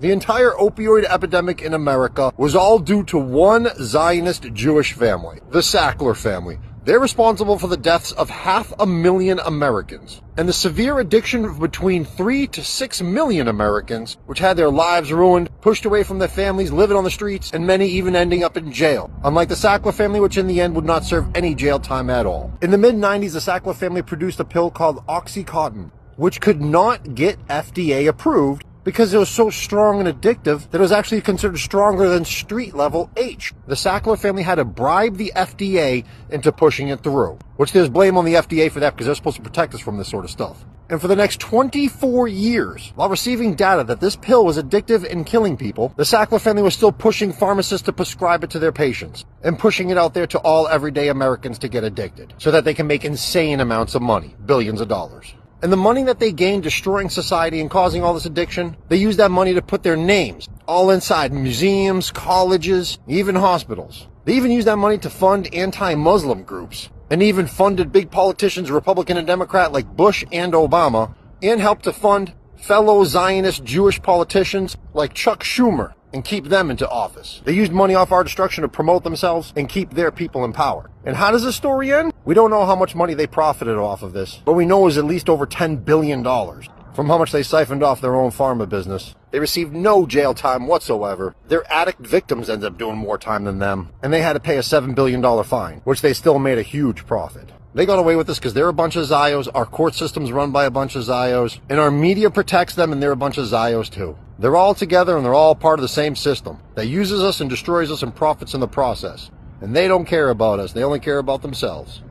The entire opioid epidemic in America was all due to one Zionist Jewish family, the Sackler family. They're responsible for the deaths of 500,000 Americans and the severe addiction of between 3 to 6 million Americans, which had their lives ruined, pushed away from their families, living on the streets, and many even ending up in jail. Unlike the Sackler family, which in the end would not serve any jail time at all. In the mid-90s, the Sackler family produced a pill called Oxycontin, which could not get FDA approved because it was so strong and addictive that it was actually considered stronger than street level H. The Sackler family had to bribe the FDA into pushing it through, which there's blame on the FDA for that because they're supposed to protect us from this sort of stuff. And for the next 24 years, while receiving data that this pill was addictive and killing people, the Sackler family was still pushing pharmacists to prescribe it to their patients and pushing it out there to all everyday Americans to get addicted so that they can make insane amounts of money, billions of dollars. And the money that they gained destroying society and causing all this addiction, they used that money to put their names all inside museums, colleges, even hospitals. They even used that money to fund anti-Muslim groups and even funded big politicians, Republican and Democrat, like Bush and Obama, and helped to fund fellow Zionist Jewish politicians like Chuck Schumer and keep them into office. They used money off our destruction to promote themselves and keep their people in power. And how does this story end? We don't know how much money they profited off of this, but we know it was at least over $10 billion from how much they siphoned off their own pharma business. They received no jail time whatsoever. Their addict victims ended up doing more time than them, and they had to pay a $7 billion fine, which they still made a huge profit. They got away with this because they're a bunch of Zios, our court system's run by a bunch of Zios, and our media protects them, and they're a bunch of Zios too. They're all together, and they're all part of the same system that uses us and destroys us and profits in the process. And they don't care about us. They only care about themselves.